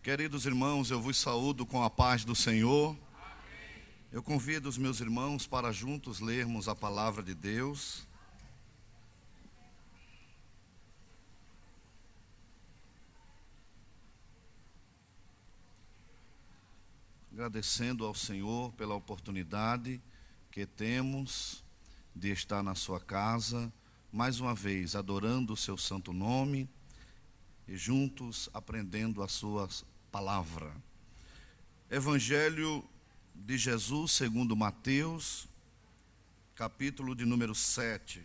Queridos irmãos, eu vos saúdo com a paz do Senhor. Eu convido os meus irmãos para juntos lermos a palavra de Deus. Agradecendo ao Senhor pela oportunidade que temos de estar na sua casa, mais uma vez adorando o seu santo nome e juntos aprendendo a sua palavra. Evangelho de Jesus segundo Mateus, capítulo de número 7.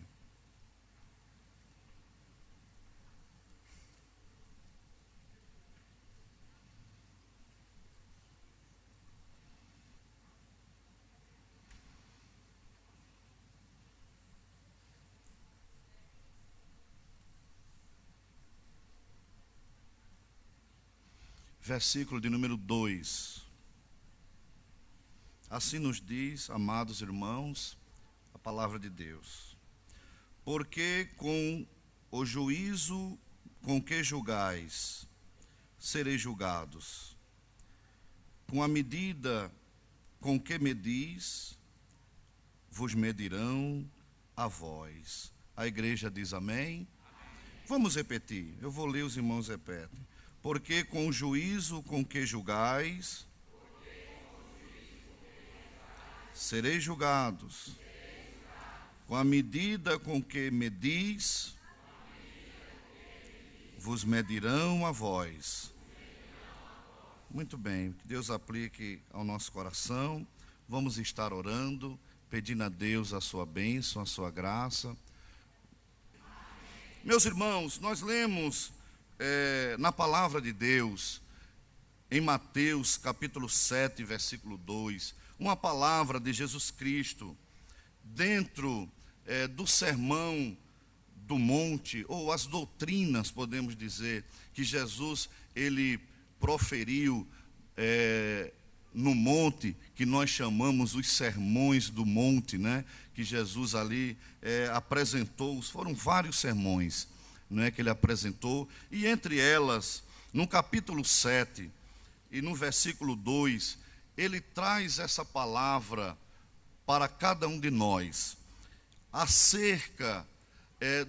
Versículo de número 2. Assim nos diz, amados irmãos, a palavra de Deus. Porque com o juízo com que julgais, sereis julgados. Com a medida com que medis, vos medirão a vós. A igreja diz amém. Vamos repetir, eu vou ler, os irmãos repetem. Porque com o juízo com que julgais, sereis julgados. Com a medida com que medis, vos medirão a vós. Muito bem, que Deus aplique ao nosso coração. Vamos estar orando, pedindo a Deus a sua bênção, a sua graça. Meus irmãos, nós lemos na palavra de Deus, em Mateus capítulo 7, versículo 2, uma palavra de Jesus Cristo, dentro do sermão do monte, ou as doutrinas, podemos dizer, que Jesus, ele proferiu no monte, que nós chamamos os sermões do monte, né? Que Jesus ali apresentou, foram vários sermões, que ele apresentou, e entre elas, no capítulo 7 e no versículo 2, ele traz essa palavra para cada um de nós, acerca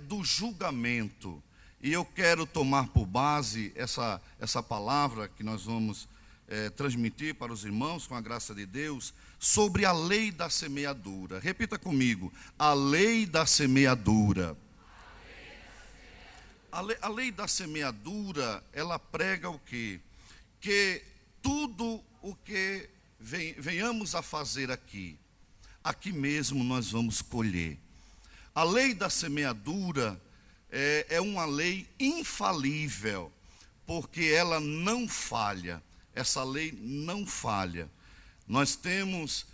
do julgamento. E eu quero tomar por base essa palavra que nós vamos transmitir para os irmãos, com a graça de Deus, sobre a lei da semeadura. Repita comigo: a lei da semeadura. A lei da semeadura, ela prega o quê? Que tudo o que venhamos a fazer aqui mesmo nós vamos colher. A lei da semeadura é uma lei infalível, porque ela não falha. Essa lei não falha. Nós temos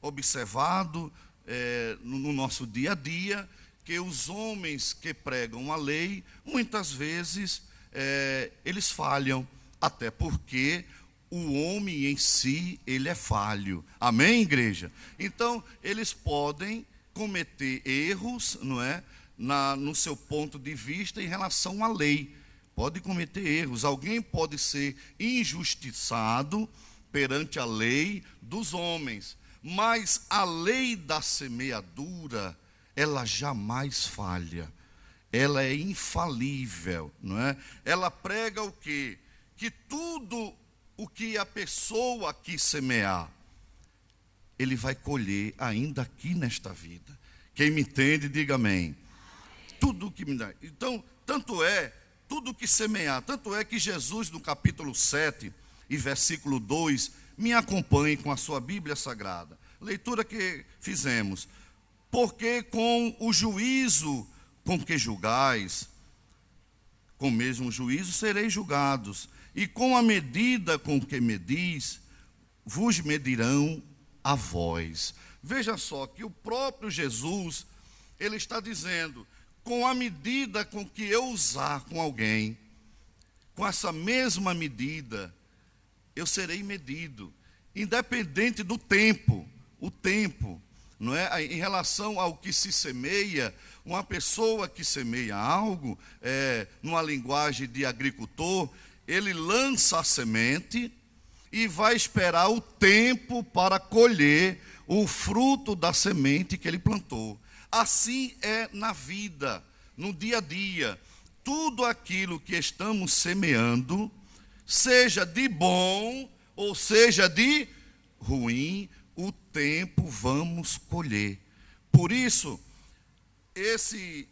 observado no nosso dia a dia, que os homens que pregam a lei, muitas vezes, eles falham, até porque o homem em si, ele é falho. Amém, igreja? Então, eles podem cometer erros, não é? No seu ponto de vista em relação à lei. Pode cometer erros. Alguém pode ser injustiçado perante a lei dos homens. Mas a lei da semeadura, ela jamais falha, ela é infalível, não é? Ela prega o quê? Que tudo o que a pessoa aqui semear, ele vai colher ainda aqui nesta vida. Quem me entende, diga amém. Tudo o que me dá. Então, tudo o que semear, tanto é que Jesus, no capítulo 7 e versículo 2, me acompanhe com a sua Bíblia Sagrada. Leitura que fizemos. Porque com o juízo com que julgais, com o mesmo juízo sereis julgados. E com a medida com que medis, vos medirão a vós. Veja só que o próprio Jesus, ele está dizendo, com a medida com que eu usar com alguém, com essa mesma medida, eu serei medido, independente do tempo, o tempo. Não é? Em relação ao que se semeia, uma pessoa que semeia algo, numa linguagem de agricultor, ele lança a semente e vai esperar o tempo para colher o fruto da semente que ele plantou. Assim é na vida, no dia a dia. Tudo aquilo que estamos semeando, seja de bom ou seja de ruim, o tempo vamos colher. Por isso, esse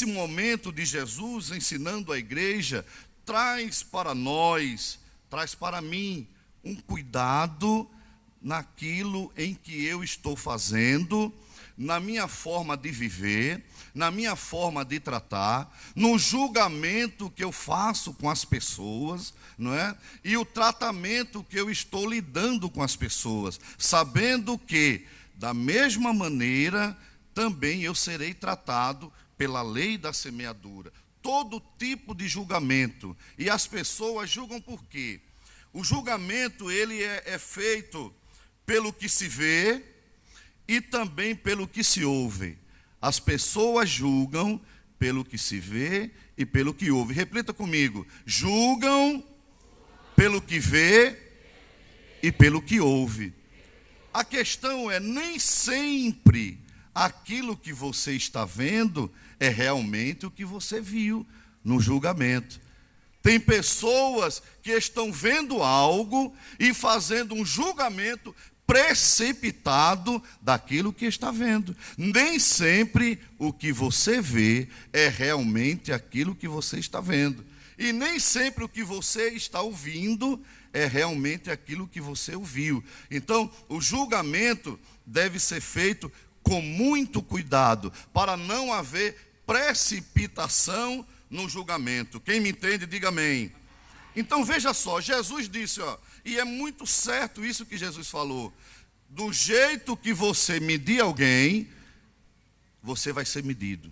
momento de Jesus ensinando a igreja traz para nós, traz para mim um cuidado naquilo em que eu estou fazendo, na minha forma de viver, na minha forma de tratar, no julgamento que eu faço com as pessoas, não é? E o tratamento que eu estou lidando com as pessoas, sabendo que, da mesma maneira, também eu serei tratado pela lei da semeadura. Todo tipo de julgamento. E as pessoas julgam por quê? O julgamento, ele é feito pelo que se vê e também pelo que se ouve. As pessoas julgam pelo que se vê e pelo que ouve. Repita comigo. Julgam pelo que vê e pelo que ouve. A questão é, nem sempre aquilo que você está vendo é realmente o que você viu no julgamento. Tem pessoas que estão vendo algo e fazendo um julgamento precipitado daquilo que está vendo. Nem sempre o que você vê é realmente aquilo que você está vendo. E nem sempre o que você está ouvindo é realmente aquilo que você ouviu. Então, o julgamento deve ser feito com muito cuidado, para não haver precipitação no julgamento. Quem me entende, diga amém. Então veja só, Jesus disse, e é muito certo isso que Jesus falou: do jeito que você medir alguém, você vai ser medido.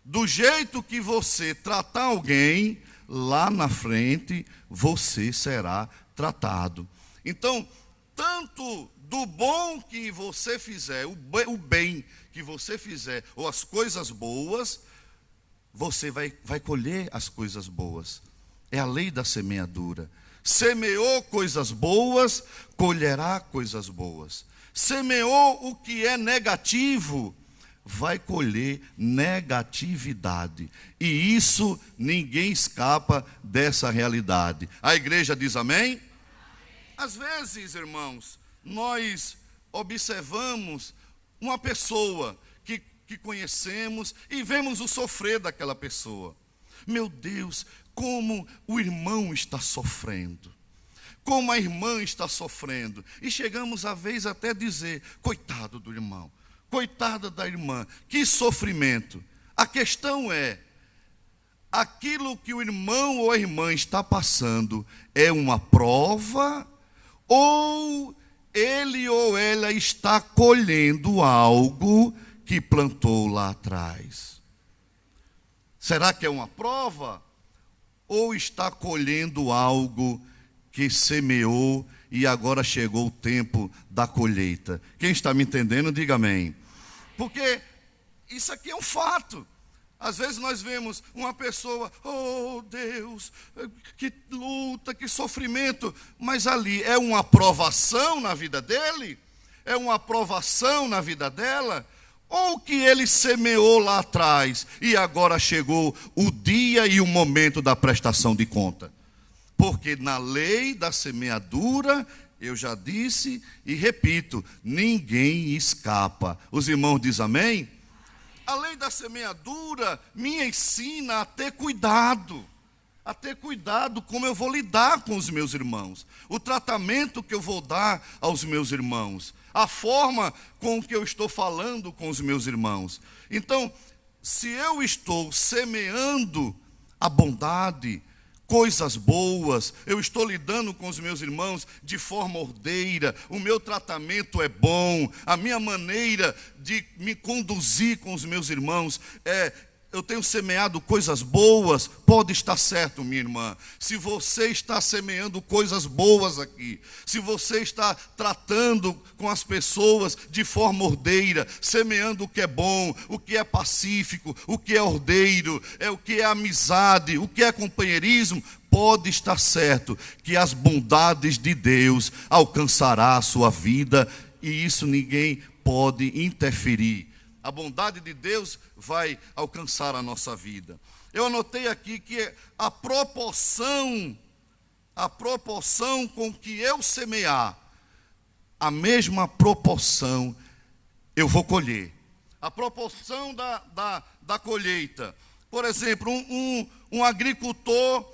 Do jeito que você tratar alguém, lá na frente, você será tratado. Então, tanto do bom que você fizer, o bem que você fizer, ou as coisas boas, você vai colher as coisas boas. É a lei da semeadura. Semeou coisas boas, colherá coisas boas. Semeou o que é negativo, vai colher negatividade. E isso, ninguém escapa dessa realidade. A igreja diz amém? Às vezes, irmãos, nós observamos uma pessoa que conhecemos e vemos o sofrer daquela pessoa. Meu Deus, como o irmão está sofrendo, como a irmã está sofrendo. E chegamos a vez até dizer, coitado do irmão, coitada da irmã, que sofrimento. A questão é, aquilo que o irmão ou a irmã está passando é uma prova, ou ele ou ela está colhendo algo que plantou lá atrás? Será que é uma prova? Ou está colhendo algo que semeou e agora chegou o tempo da colheita? Quem está me entendendo, diga amém. Porque isso aqui é um fato. Às vezes nós vemos uma pessoa, oh Deus, que luta, que sofrimento, mas ali é uma aprovação na vida dele? É uma aprovação na vida dela? Ou que ele semeou lá atrás e agora chegou o dia e o momento da prestação de conta? Porque na lei da semeadura, eu já disse e repito, ninguém escapa. Os irmãos dizem amém? A lei da semeadura me ensina a ter cuidado como eu vou lidar com os meus irmãos, o tratamento que eu vou dar aos meus irmãos, a forma com que eu estou falando com os meus irmãos. Então, se eu estou semeando a bondade, coisas boas, eu estou lidando com os meus irmãos de forma ordeira, o meu tratamento é bom, a minha maneira de me conduzir com os meus irmãos eu tenho semeado coisas boas, pode estar certo, minha irmã. Se você está semeando coisas boas aqui, se você está tratando com as pessoas de forma ordeira, semeando o que é bom, o que é pacífico, o que é ordeiro, o que é amizade, o que é companheirismo, pode estar certo que as bondades de Deus alcançará a sua vida, e isso ninguém pode interferir. A bondade de Deus vai alcançar a nossa vida. Eu anotei aqui que a proporção com que eu semear, a mesma proporção eu vou colher. A proporção da colheita. Por exemplo, um agricultor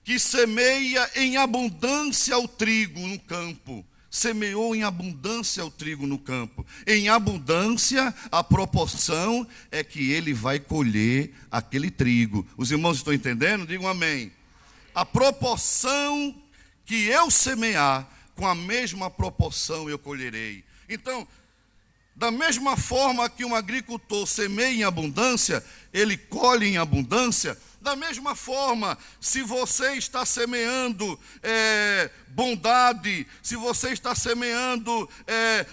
que semeia em abundância o trigo no campo. Semeou em abundância o trigo no campo. Em abundância, a proporção é que ele vai colher aquele trigo. Os irmãos estão entendendo? Digam amém. A proporção que eu semear, com a mesma proporção eu colherei. Então, da mesma forma que um agricultor semeia em abundância, ele colhe em abundância. Da mesma forma, se você está semeando bondade, se você está semeando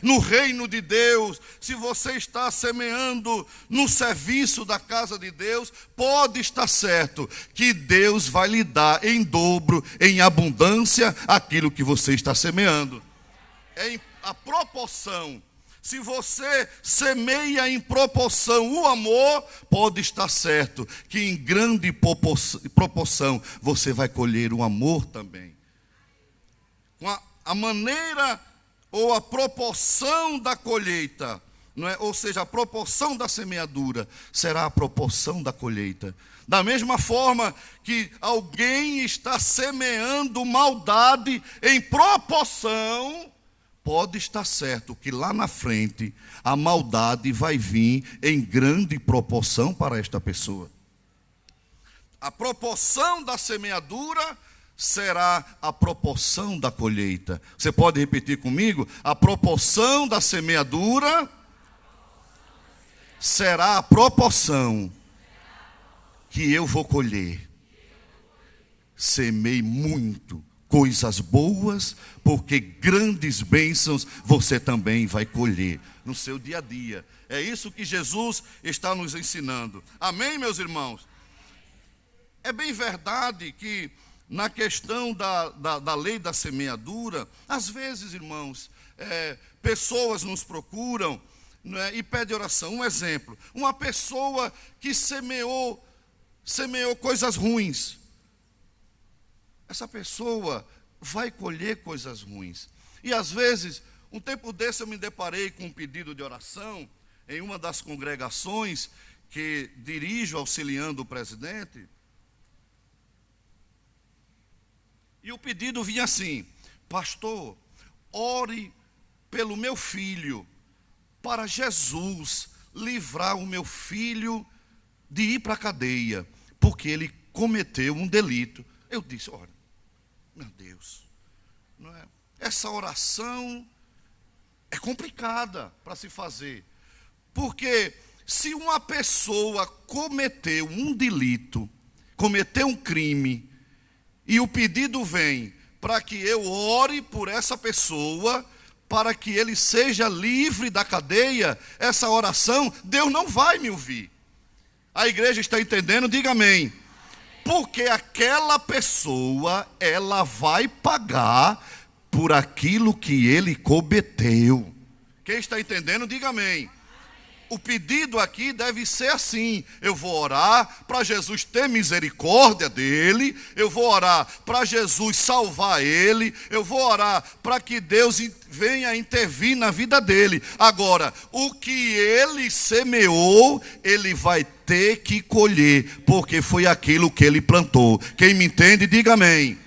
no reino de Deus, se você está semeando no serviço da casa de Deus, pode estar certo que Deus vai lhe dar em dobro, em abundância, aquilo que você está semeando. É a proporção. Se você semeia em proporção o amor, pode estar certo que em grande proporção você vai colher o amor também. Com a maneira ou a proporção da colheita, não é? Ou seja, a proporção da semeadura será a proporção da colheita. Da mesma forma que alguém está semeando maldade em proporção, pode estar certo que lá na frente a maldade vai vir em grande proporção para esta pessoa. A proporção da semeadura será a proporção da colheita. Você pode repetir comigo? A proporção da semeadura será a proporção que eu vou colher. Semei muito coisas boas, porque grandes bênçãos você também vai colher no seu dia a dia. É isso que Jesus está nos ensinando. Amém, meus irmãos? É bem verdade que na questão da lei da semeadura, às vezes, irmãos, pessoas nos procuram, né, e pedem oração. Um exemplo, uma pessoa que semeou coisas ruins. Essa pessoa vai colher coisas ruins. E às vezes, um tempo desse eu me deparei com um pedido de oração em uma das congregações que dirijo auxiliando o presidente. E o pedido vinha assim: pastor, ore pelo meu filho, para Jesus livrar o meu filho de ir para a cadeia, porque ele cometeu um delito. Eu disse: olha, meu Deus, não é? Essa oração é complicada para se fazer, porque se uma pessoa cometeu um delito, cometeu um crime, e o pedido vem para que eu ore por essa pessoa, para que ele seja livre da cadeia, essa oração, Deus não vai me ouvir. A igreja está entendendo? Diga amém. Porque aquela pessoa, ela vai pagar por aquilo que ele cometeu. Quem está entendendo, diga amém. O pedido aqui deve ser assim: eu vou orar para Jesus ter misericórdia dele, eu vou orar para Jesus salvar ele, eu vou orar para que Deus venha intervir na vida dele. Agora, o que ele semeou, ele vai ter que colher, porque foi aquilo que ele plantou. Quem me entende, diga amém.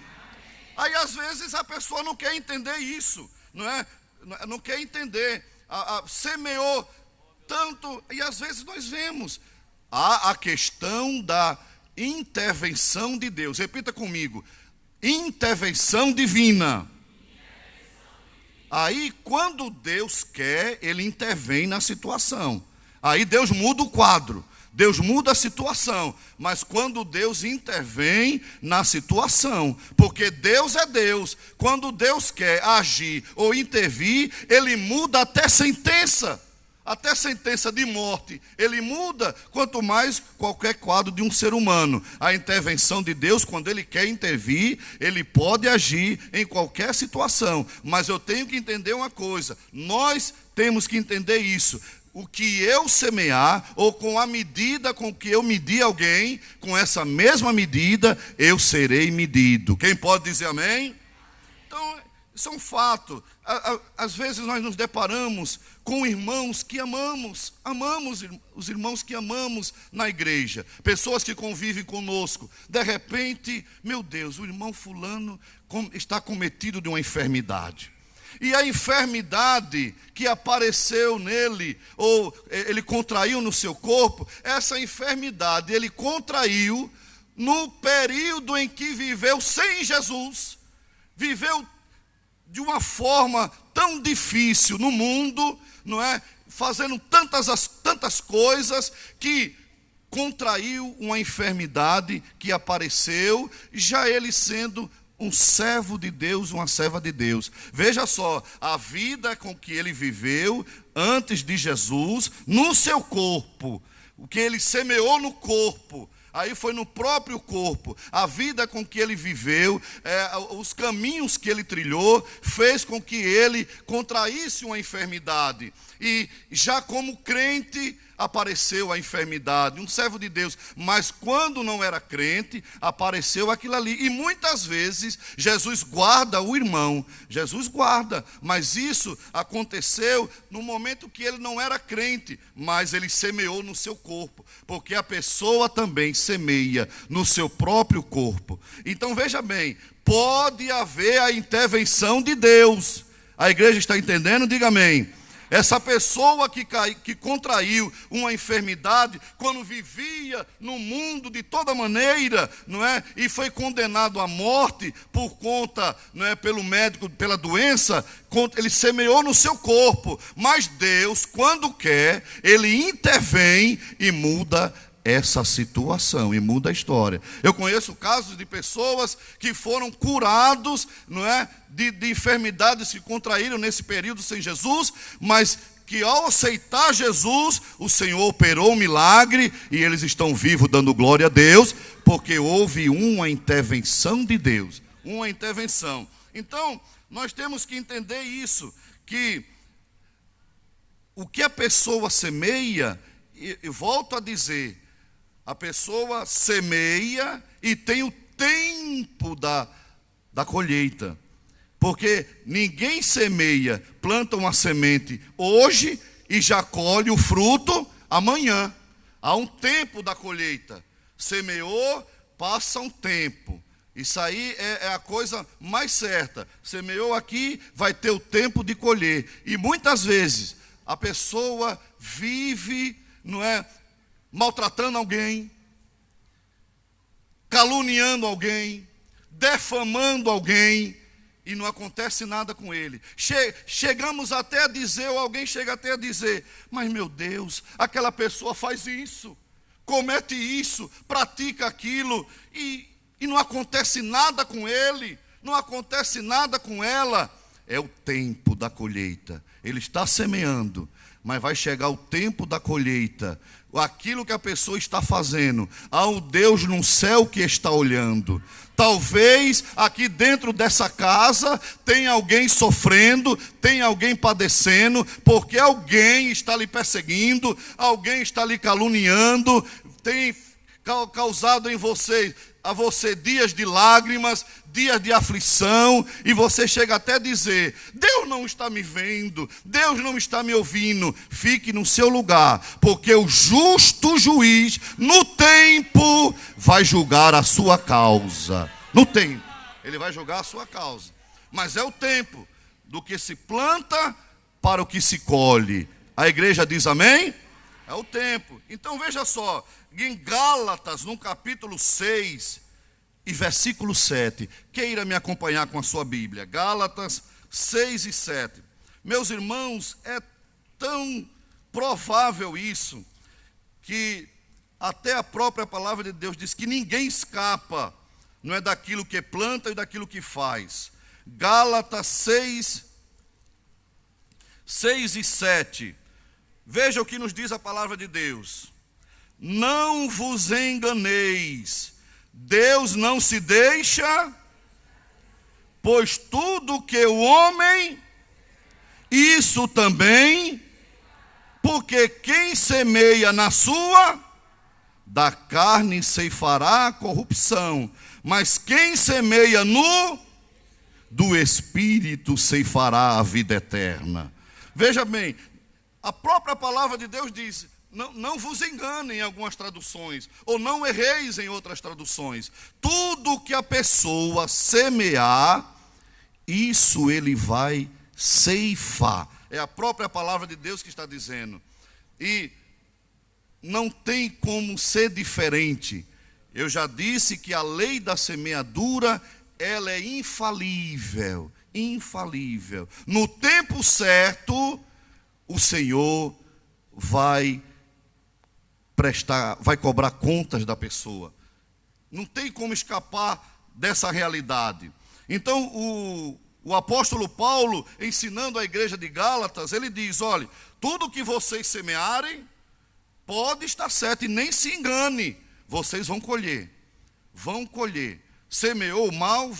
Aí às vezes a pessoa não quer entender isso, não é? Não quer entender, semeou tanto, e às vezes nós vemos a questão da intervenção de Deus. Repita comigo: intervenção divina. Aí, quando Deus quer, ele intervém na situação. Aí Deus muda o quadro, Deus muda a situação, mas quando Deus intervém na situação, porque Deus é Deus, quando Deus quer agir ou intervir, Ele muda até sentença de morte, Ele muda, quanto mais qualquer quadro de um ser humano. A intervenção de Deus, quando Ele quer intervir, Ele pode agir em qualquer situação, mas eu tenho que entender uma coisa, nós temos que entender isso. O que eu semear, ou com a medida com que eu medir alguém, com essa mesma medida, eu serei medido. Quem pode dizer amém? Então, isso é um fato. Às vezes nós nos deparamos com irmãos que amamos os irmãos que amamos na igreja, pessoas que convivem conosco. De repente, meu Deus, o irmão fulano está cometido de uma enfermidade. E a enfermidade que apareceu nele, ou ele contraiu no seu corpo, essa enfermidade ele contraiu no período em que viveu sem Jesus, viveu de uma forma tão difícil no mundo, não é? Fazendo tantas coisas, que contraiu uma enfermidade que apareceu, já ele sendo um servo de Deus, uma serva de Deus. Veja só, a vida com que ele viveu antes de Jesus, no seu corpo, o que ele semeou no corpo, aí foi no próprio corpo. A vida com que ele viveu, os caminhos que ele trilhou, fez com que ele contraísse uma enfermidade. E já como crente, apareceu a enfermidade, um servo de Deus, mas quando não era crente, apareceu aquilo ali. E muitas vezes Jesus guarda o irmão, Jesus guarda, mas isso aconteceu no momento que ele não era crente, mas ele semeou no seu corpo, porque a pessoa também semeia no seu próprio corpo. Então veja bem, pode haver a intervenção de Deus. A igreja está entendendo? Diga amém. Essa pessoa que contraiu uma enfermidade, quando vivia no mundo de toda maneira, não é? E foi condenado à morte por conta, não é, pelo médico, pela doença, ele semeou no seu corpo. Mas Deus, quando quer, Ele intervém e muda essa situação, e muda a história. Eu conheço casos de pessoas que foram curados, não é, de enfermidades que contraíram nesse período sem Jesus, mas que ao aceitar Jesus, o Senhor operou um milagre, e eles estão vivos dando glória a Deus, porque houve uma intervenção de Deus, uma intervenção. Então, nós temos que entender isso, que o que a pessoa semeia, e volto a dizer, a pessoa semeia e tem o tempo da colheita. Porque ninguém semeia, planta uma semente hoje e já colhe o fruto amanhã. Há um tempo da colheita. Semeou, passa um tempo. Isso aí é a coisa mais certa. Semeou aqui, vai ter o tempo de colher. E muitas vezes a pessoa vive, não é, maltratando alguém, caluniando alguém, defamando alguém, e não acontece nada com ele. Chegamos até a dizer, ou alguém chega até a dizer, mas meu Deus, aquela pessoa faz isso, comete isso, pratica aquilo, e não acontece nada com ele, não acontece nada com ela. É o tempo da colheita. Ele está semeando, mas vai chegar o tempo da colheita. Aquilo que a pessoa está fazendo, há um Deus no céu que está olhando. Talvez aqui dentro dessa casa tenha alguém sofrendo, tenha alguém padecendo, porque alguém está lhe perseguindo, alguém está lhe caluniando, tem causado em a você dias de lágrimas, dias de aflição, e você chega até a dizer, Deus não está me vendo, Deus não está me ouvindo. Fique no seu lugar, porque o justo juiz, no tempo, vai julgar a sua causa. No tempo, ele vai julgar a sua causa. Mas é o tempo do que se planta para o que se colhe. A igreja diz amém? É o tempo. Então veja só, em Gálatas, no capítulo 6 e versículo 7, queira me acompanhar com a sua Bíblia, Gálatas 6 e 7. Meus irmãos, é provável isso, que até a própria palavra de Deus diz que ninguém escapa, não é daquilo que planta e daquilo que faz. Gálatas 6 e 7. Veja o que nos diz a palavra de Deus. Não vos enganeis, Deus não se deixa, pois tudo que o homem, isso também, porque quem semeia na sua, da carne ceifará a corrupção, mas quem semeia do Espírito ceifará a vida eterna. Veja bem, a própria palavra de Deus diz, não vos enganem em algumas traduções, ou não erreis em outras traduções. Tudo que a pessoa semear, isso ele vai ceifar. É a própria palavra de Deus que está dizendo. E não tem como ser diferente. Eu já disse que a lei da semeadura, ela é infalível, infalível. No tempo certo, o Senhor vai cobrar contas da pessoa. Não tem como escapar dessa realidade. Então, o apóstolo Paulo, ensinando a igreja de Gálatas, ele diz, olha, tudo que vocês semearem, pode estar certo, e nem se engane, vocês vão colher. Vão colher. Semeou o mal,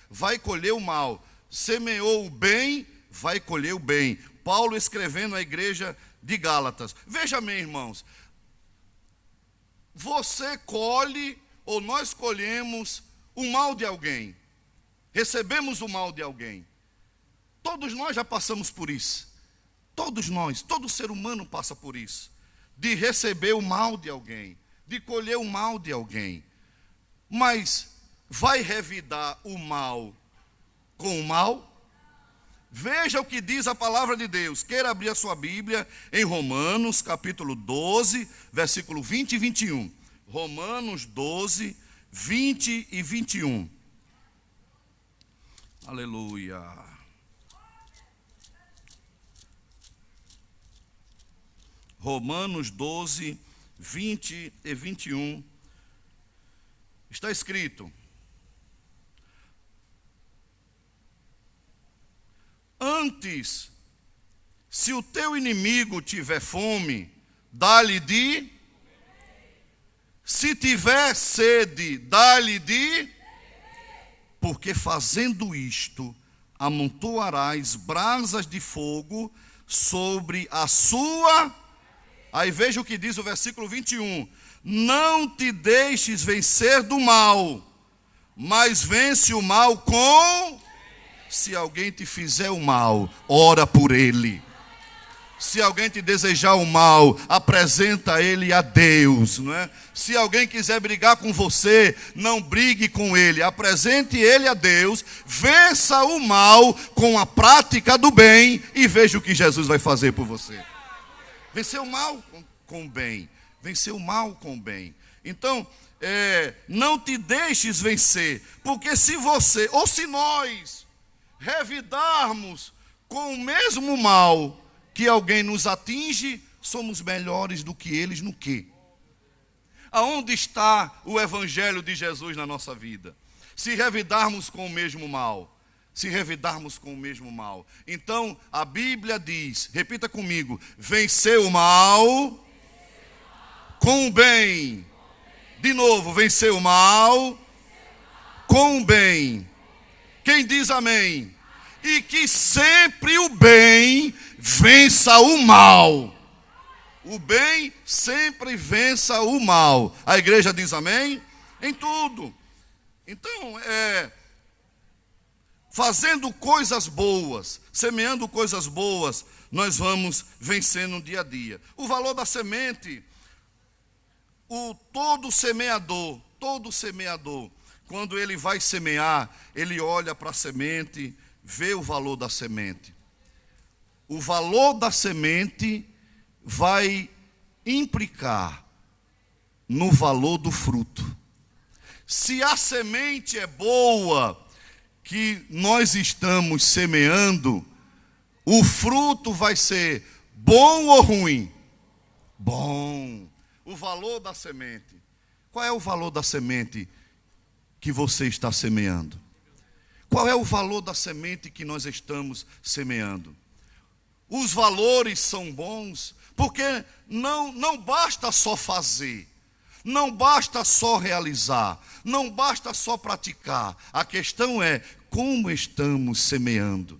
vai colher o mal. Semeou o bem, vai colher o bem. Paulo escrevendo à igreja de Gálatas. Veja bem, irmãos, você colhe, ou nós colhemos o mal de alguém. Recebemos o mal de alguém. Todos nós já passamos por isso. Todos nós, todo ser humano passa por isso. De receber o mal de alguém, de colher o mal de alguém. Mas vai revidar o mal com o mal? Veja o que diz a palavra de Deus. Queira abrir a sua Bíblia em Romanos, capítulo 12, versículo 20 e 21. Romanos 12, 20 e 21. Aleluia. Romanos 12, 20 e 21. Está escrito: antes, se o teu inimigo tiver fome, dá-lhe de. Se tiver sede, dá-lhe de. Porque fazendo isto, amontoarás brasas de fogo sobre a sua. Aí veja o que diz o versículo 21. Não te deixes vencer do mal, mas vence o mal com. Se alguém te fizer o mal, ora por ele. Se alguém te desejar o mal, apresenta ele a Deus, não é? Se alguém quiser brigar com você, não brigue com ele, apresente ele a Deus, vença o mal com a prática do bem e veja o que Jesus vai fazer por você. Vencer o mal com o bem, vencer o mal com o bem. Então, não te deixes vencer, porque se você, ou se nós, revidarmos com o mesmo mal que alguém nos atinge, somos melhores do que eles no quê? Aonde está o evangelho de Jesus na nossa vida? Se revidarmos com o mesmo mal. Se revidarmos com o mesmo mal. Então, a Bíblia diz, repita comigo, vencer o mal com o bem. De novo, vencer o mal com o bem. Quem diz amém? E que sempre o bem vença o mal. O bem sempre vença o mal. A igreja diz amém? Em tudo. Então, fazendo coisas boas, semeando coisas boas, nós vamos vencendo dia a dia. O valor da semente, todo semeador, quando ele vai semear, ele olha para a semente, vê o valor da semente. O valor da semente vai implicar no valor do fruto. Se a semente é boa, que nós estamos semeando, o fruto vai ser bom ou ruim? bom. O valor da semente. Qual é o valor da semente que você está semeando? Qual é o valor da semente que nós estamos semeando? Os valores são bons, porque não basta só fazer, não basta só realizar, não basta só praticar. A questão é como estamos semeando.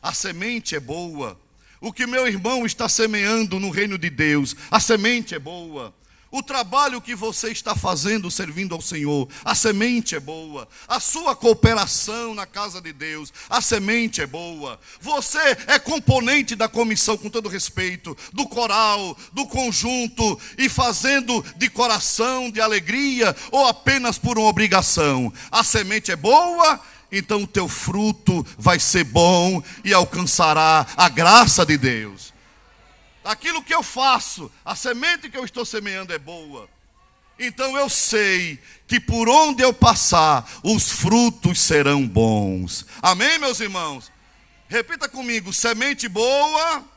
A semente é boa. O que meu irmão está semeando no reino de Deus, a semente é boa. O trabalho que você está fazendo servindo ao Senhor, a semente é boa. A sua cooperação na casa de Deus, a semente é boa. Você é componente da comissão, com todo respeito, do coral, do conjunto, e fazendo de coração, de alegria, ou apenas por uma obrigação. A semente é boa, então o teu fruto vai ser bom e alcançará a graça de Deus. Aquilo que eu faço, a semente que eu estou semeando é boa. Então eu sei que por onde eu passar, os frutos serão bons. Amém, meus irmãos? Repita comigo: semente boa,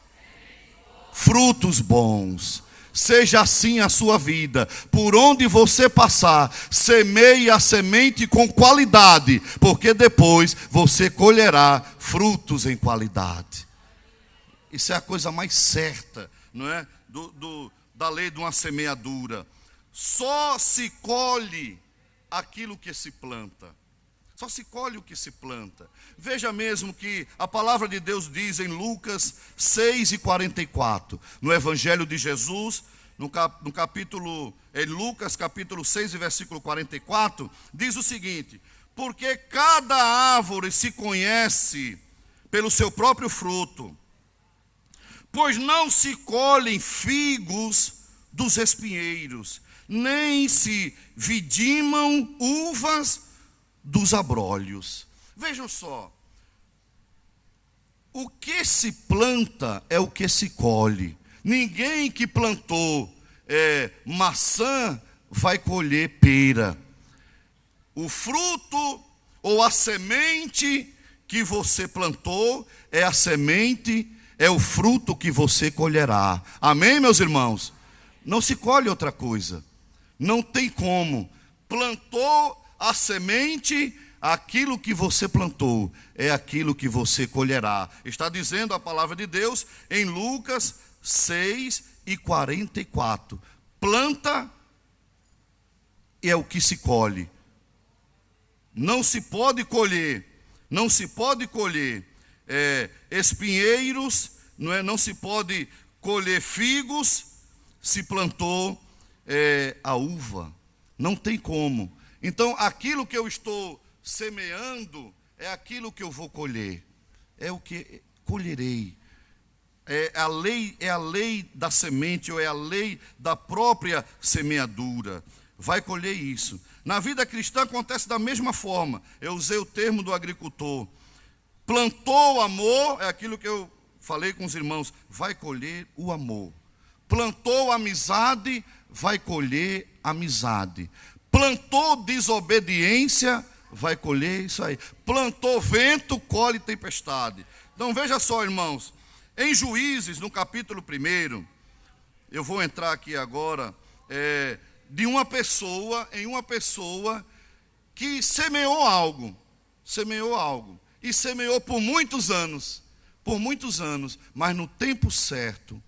frutos bons. Seja assim a sua vida. Por onde você passar, semeie a semente com qualidade, porque depois você colherá frutos em qualidade. Isso é a coisa mais certa, não é? Da lei de uma semeadura. Só se colhe aquilo que se planta. Só se colhe o que se planta. Veja mesmo que a palavra de Deus diz em Lucas 6:44, no Evangelho de Jesus, em Lucas capítulo 6 e versículo 44, diz o seguinte: porque cada árvore se conhece pelo seu próprio fruto. Pois não se colhem figos dos espinheiros, nem se vidimam uvas dos abrolhos. Vejam só, o que se planta é o que se colhe. Ninguém que plantou maçã vai colher pera. O fruto ou a semente que você plantou é a semente, é o fruto que você colherá. Amém, meus irmãos? Não se colhe outra coisa. Não tem como. Plantou a semente, aquilo que você plantou é aquilo que você colherá. Está dizendo a palavra de Deus em Lucas 6:44. Planta é o que se colhe. Não se pode colher espinheiros, não se pode colher figos se plantou a uva. Não tem como. Então aquilo que eu estou semeando é aquilo que eu vou colher. É o que colherei. É a lei da semente, ou é a lei da própria semeadura. Vai colher isso. Na vida cristã acontece da mesma forma. Eu usei o termo do agricultor. Plantou o amor, é aquilo que eu falei com os irmãos, vai colher o amor. Plantou amizade, vai colher amizade. Plantou desobediência, vai colher isso aí. Plantou vento, colhe tempestade. Então veja só, irmãos, em Juízes, no capítulo 1, eu vou entrar aqui agora, em uma pessoa que semeou algo, e semeou por muitos anos, mas no tempo certo,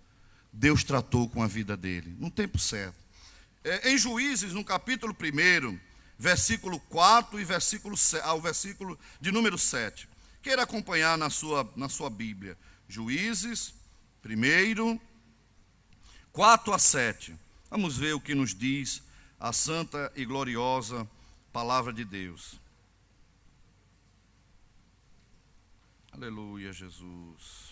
Deus tratou com a vida dele, no tempo certo. Em Juízes, no capítulo 1, versículo 4 e ao versículo de número 7. Queira acompanhar na sua Bíblia. Juízes 1, 4 a 7. Vamos ver o que nos diz a santa e gloriosa palavra de Deus. Aleluia, Jesus.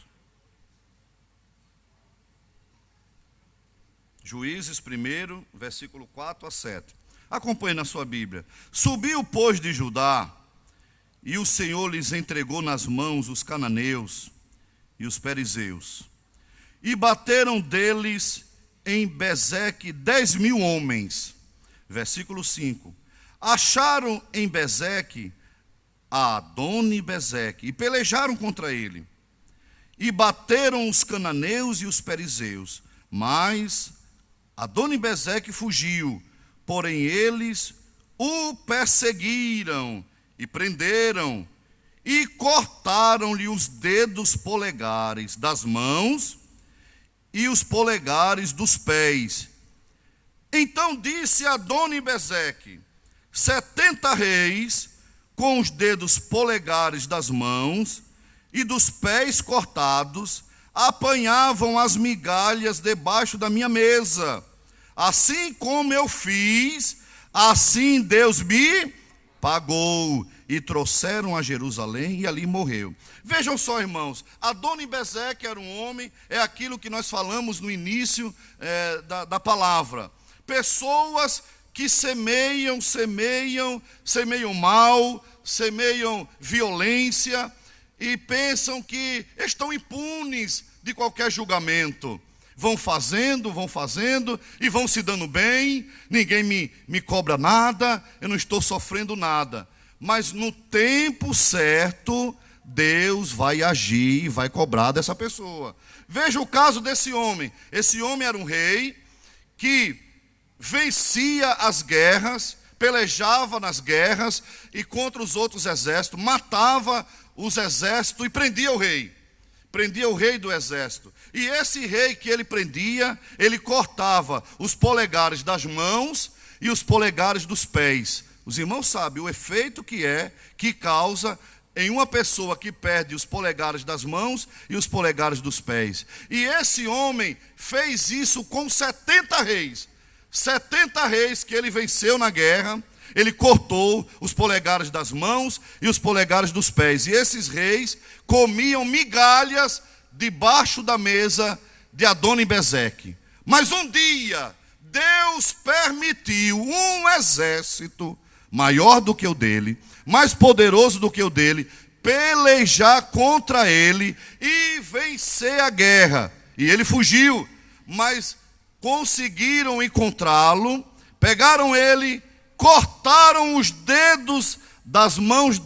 Juízes 1, versículo 4 a 7. Acompanhe na sua Bíblia. Subiu, pois, de Judá, e o Senhor lhes entregou nas mãos os cananeus e os perizeus. E bateram deles em Bezeque 10.000 homens. Versículo 5. Acharam em Bezeque a Adoni-Bezeque e pelejaram contra ele. E bateram os cananeus e os perizeus, mas Adoni-Bezeque fugiu, porém eles o perseguiram e prenderam e cortaram-lhe os dedos polegares das mãos e os polegares dos pés. Então disse Adoni-Bezeque: 70 reis com os dedos polegares das mãos e dos pés cortados apanhavam as migalhas debaixo da minha mesa. Assim como eu fiz, assim Deus me pagou. E trouxeram a Jerusalém e ali morreu. Vejam só, irmãos, Adoni-Bezeque era um homem, é aquilo que nós falamos no início da palavra. Pessoas que semeiam mal, semeiam violência e pensam que estão impunes de qualquer julgamento. Vão fazendo e vão se dando bem, ninguém me cobra nada, eu não estou sofrendo nada. Mas no tempo certo, Deus vai agir e vai cobrar dessa pessoa. Veja o caso desse homem. Esse homem era um rei que vencia as guerras, pelejava nas guerras e contra os outros exércitos, matava os exércitos e prendia o rei do exército. E esse rei que ele prendia, ele cortava os polegares das mãos e os polegares dos pés. Os irmãos sabem o efeito que causa em uma pessoa que perde os polegares das mãos e os polegares dos pés. E esse homem fez isso com 70 reis. 70 reis que ele venceu na guerra, ele cortou os polegares das mãos e os polegares dos pés. E esses reis comiam migalhas debaixo da mesa de Adoni-Bezeque. Mas um dia, Deus permitiu um exército maior do que o dele, mais poderoso do que o dele, pelejar contra ele e vencer a guerra. E ele fugiu, mas conseguiram encontrá-lo, pegaram ele, cortaram os dedos das mãos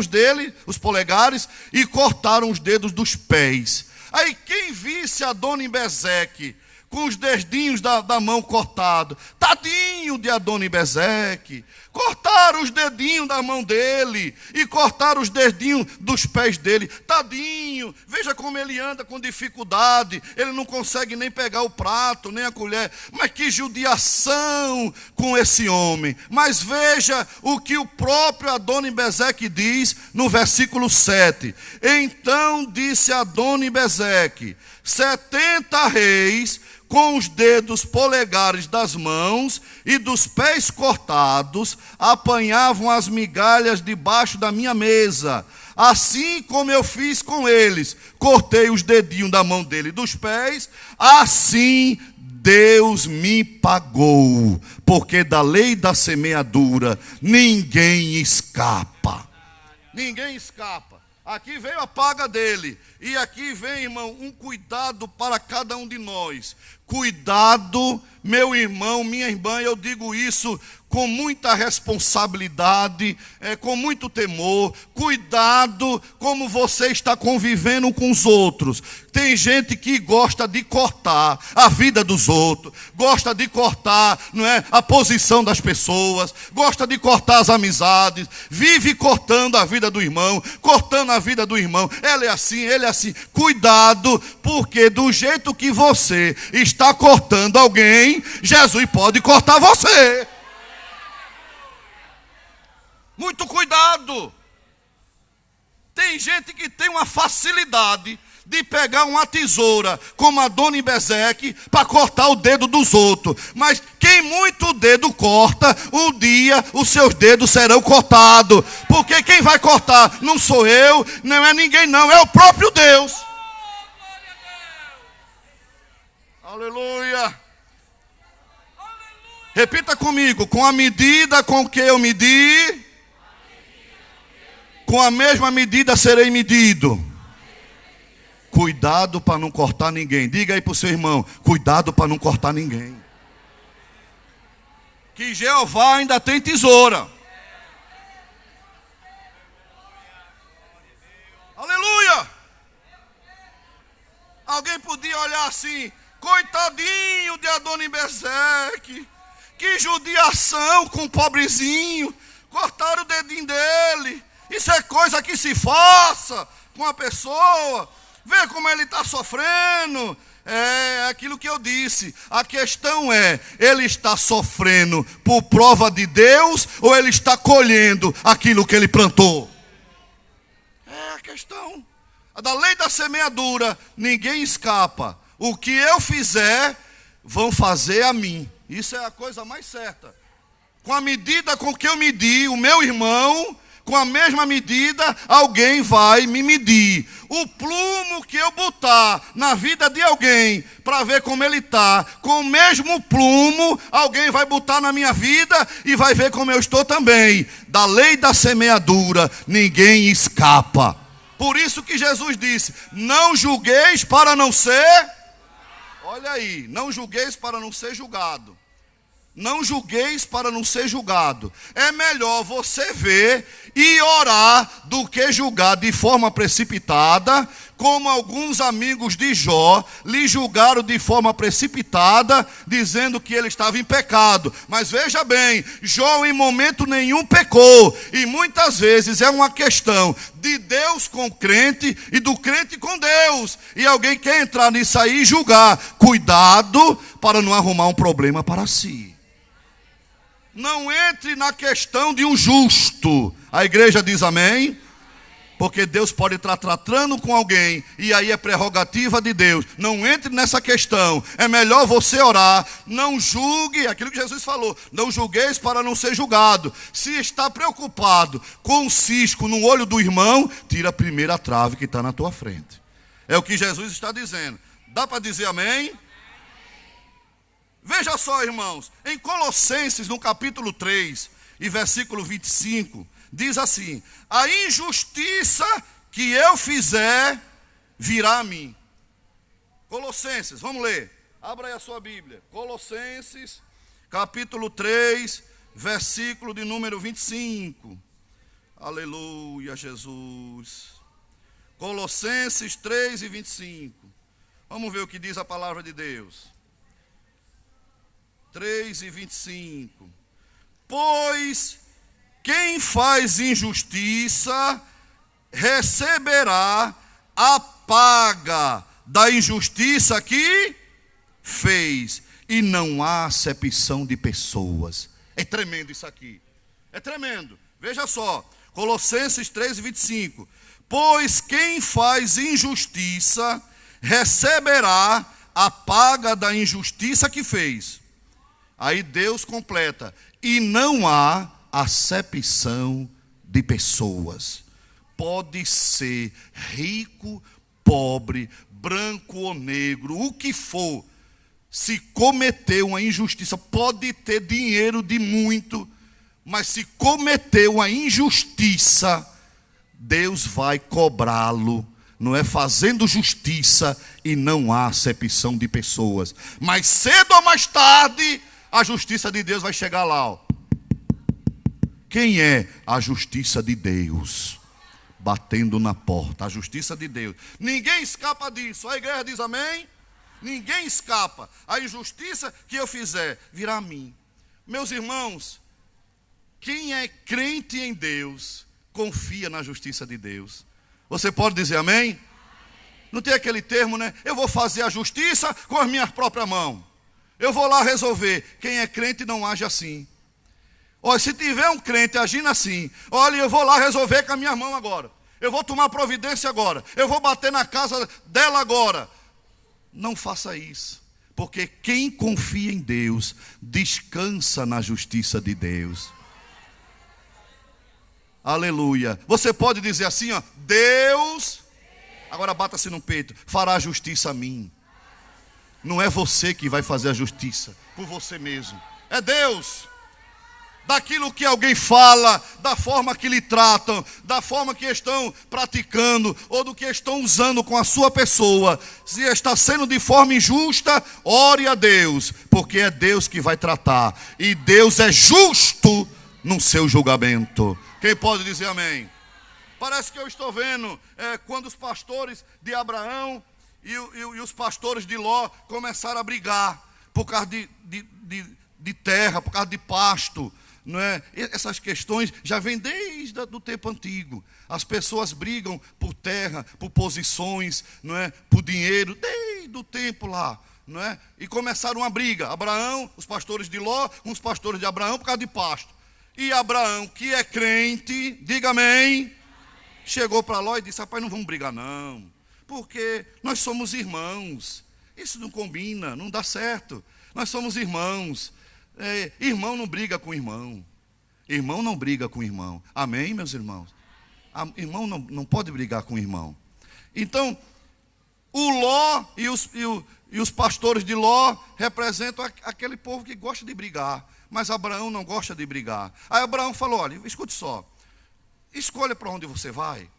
dele, os polegares, e cortaram os dedos dos pés. Aí quem visse Adoni-Bezeque com os dedinhos da mão cortados, tadinho de Adoni-Bezeque, cortaram os dedinhos da mão dele e cortaram os dedinhos dos pés dele, tadinho, veja como ele anda com dificuldade, ele não consegue nem pegar o prato, nem a colher, mas que judiação com esse homem. Mas veja o que o próprio Adoni-Bezeque diz no versículo 7. Então disse Adoni-Bezeque: 70 reis com os dedos polegares das mãos e dos pés cortados, apanhavam as migalhas debaixo da minha mesa. Assim como eu fiz com eles, cortei os dedinhos da mão dele e dos pés, assim Deus me pagou, porque da lei da semeadura ninguém escapa. Ninguém escapa. Aqui veio a paga dele. E aqui vem, irmão, um cuidado para cada um de nós. Cuidado, meu irmão, minha irmã, eu digo isso com muita responsabilidade, com muito temor. Cuidado como você está convivendo com os outros. Tem gente que gosta de cortar a vida dos outros, gosta de cortar, não é, a posição das pessoas, gosta de cortar as amizades, vive cortando a vida do irmão, cortando a vida do irmão. Ela é assim, ele é assim. Cuidado, porque do jeito que você está cortando alguém, Jesus pode cortar você. Muito cuidado. Tem gente que tem uma facilidade de pegar uma tesoura, como Adoni-Bezeque, para cortar o dedo dos outros. Mas quem muito dedo corta, um dia os seus dedos serão cortados. Porque quem vai cortar não sou eu, não é ninguém não, é o próprio Deus. Aleluia. Repita comigo: com a medida com que eu medi, com a mesma medida serei medido. Cuidado para não cortar ninguém. Diga aí para o seu irmão: cuidado para não cortar ninguém. Que Jeová ainda tem tesoura. Aleluia. Alguém podia olhar assim: coitadinho de Adonibezeque, que judiação com o pobrezinho, cortaram o dedinho dele. Isso é coisa que se faça com a pessoa. Vê como ele está sofrendo. É aquilo que eu disse. A questão é, ele está sofrendo por prova de Deus ou ele está colhendo aquilo que ele plantou? É a questão. Da lei da semeadura, ninguém escapa. O que eu fizer, vão fazer a mim. Isso é a coisa mais certa. Com a medida com que eu medi o meu irmão, com a mesma medida, alguém vai me medir. O plumo que eu botar na vida de alguém, para ver como ele está, com o mesmo plumo, alguém vai botar na minha vida e vai ver como eu estou também. Da lei da semeadura, ninguém escapa. Por isso que Jesus disse, não julgueis para não ser... Olha aí, não julgueis para não ser julgado. Não julgueis para não ser julgado. É melhor você ver e orar do que julgar de forma precipitada, como alguns amigos de Jó lhe julgaram de forma precipitada, dizendo que ele estava em pecado. Mas veja bem, Jó em momento nenhum pecou. E muitas vezes é uma questão de Deus com o crente e do crente com Deus. E alguém quer entrar nisso aí e julgar. Cuidado para não arrumar um problema para si. Não entre na questão de um justo. A igreja diz amém? Porque Deus pode estar tratando com alguém e aí é prerrogativa de Deus. Não entre nessa questão. É melhor você orar. Não julgue, aquilo que Jesus falou. Não julgueis para não ser julgado. Se está preocupado com um cisco no olho do irmão, tira a primeira trave que está na tua frente. É o que Jesus está dizendo. Dá para dizer amém? Veja só, irmãos, em Colossenses, no capítulo 3, e versículo 25, diz assim: a injustiça que eu fizer virá a mim. Colossenses, vamos ler. Abra aí a sua Bíblia. Colossenses, capítulo 3, versículo de número 25. Aleluia, Jesus. Colossenses 3 e 25. Vamos ver o que diz a palavra de Deus. 3 e 25. Pois quem faz injustiça receberá a paga da injustiça que fez, e não há acepção de pessoas. É tremendo isso aqui. É tremendo. Veja só, Colossenses 3 e 25. Pois quem faz injustiça receberá a paga da injustiça que fez. Aí Deus completa, e não há acepção de pessoas. Pode ser rico, pobre, branco ou negro, o que for. Se cometeu uma injustiça, pode ter dinheiro de muito, mas se cometeu uma injustiça, Deus vai cobrá-lo. Não é fazendo justiça e não há acepção de pessoas. Mas cedo ou mais tarde, a justiça de Deus vai chegar lá. Ó. Quem é a justiça de Deus? Batendo na porta, a justiça de Deus. Ninguém escapa disso. A igreja diz amém? Ninguém escapa. A injustiça que eu fizer virá a mim. Meus irmãos, quem é crente em Deus, confia na justiça de Deus. Você pode dizer amém? Não tem aquele termo, né? Eu vou fazer a justiça com as minhas próprias mãos. Eu vou lá resolver. Quem é crente não age assim. Olha, se tiver um crente agindo assim, olha, eu vou lá resolver com a minha mão agora. Eu vou tomar providência agora. Eu vou bater na casa dela agora. Não faça isso. Porque quem confia em Deus, descansa na justiça de Deus. Aleluia. Você pode dizer assim, ó, Deus, agora bata-se no peito, fará justiça a mim. Não é você que vai fazer a justiça por você mesmo. É Deus. Daquilo que alguém fala, da forma que lhe tratam, da forma que estão praticando, ou do que estão usando com a sua pessoa. Se está sendo de forma injusta, ore a Deus, porque é Deus que vai tratar. E Deus é justo no seu julgamento. Quem pode dizer amém? Parece que eu estou vendo quando os pastores de Abraão e os pastores de Ló começaram a brigar. por causa de terra, por causa de pasto. Não é? Essas questões já vêm desde o tempo antigo. As pessoas brigam por terra, por posições, não é? Por dinheiro, desde o tempo lá. Não é? E começaram uma briga. Abraão, os pastores de Ló, com os pastores de Abraão por causa de pasto. E Abraão, que é crente, diga amém, chegou para Ló e disse: rapaz, não vamos brigar não, porque nós somos irmãos. Isso não combina, não dá certo. Nós somos irmãos. Irmão não briga com irmão. Irmão não briga com irmão. Amém, meus irmãos? Irmão não pode brigar com irmão. Então, o Ló e os pastores de Ló representam aquele povo que gosta de brigar. Mas Abraão não gosta de brigar. Aí Abraão falou: olha, escute só. Escolha para onde você vai.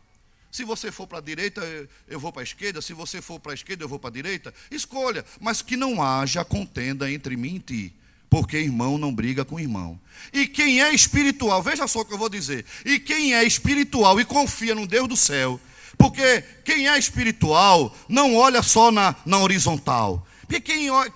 Se você for para a direita, eu vou para a esquerda. Se você for para a esquerda, eu vou para a direita. Escolha, mas que não haja contenda entre mim e ti. Porque irmão não briga com irmão. E quem é espiritual, veja só o que eu vou dizer. E quem é espiritual e confia no Deus do céu. Porque quem é espiritual não olha só na horizontal. Porque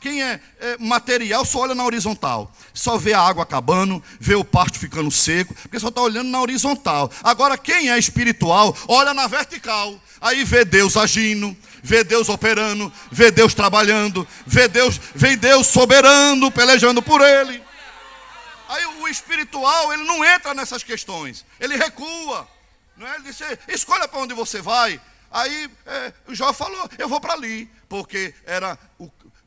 quem é material só olha na horizontal. Só vê a água acabando, vê o pasto ficando seco, porque só está olhando na horizontal. Agora quem é espiritual olha na vertical. Aí vê Deus agindo, vê Deus operando, vê Deus trabalhando, vê Deus soberano, pelejando por ele. Aí o espiritual, ele não entra nessas questões, ele recua. Não é? Ele disse: escolha para onde você vai. Aí Jó falou: eu vou para ali, porque era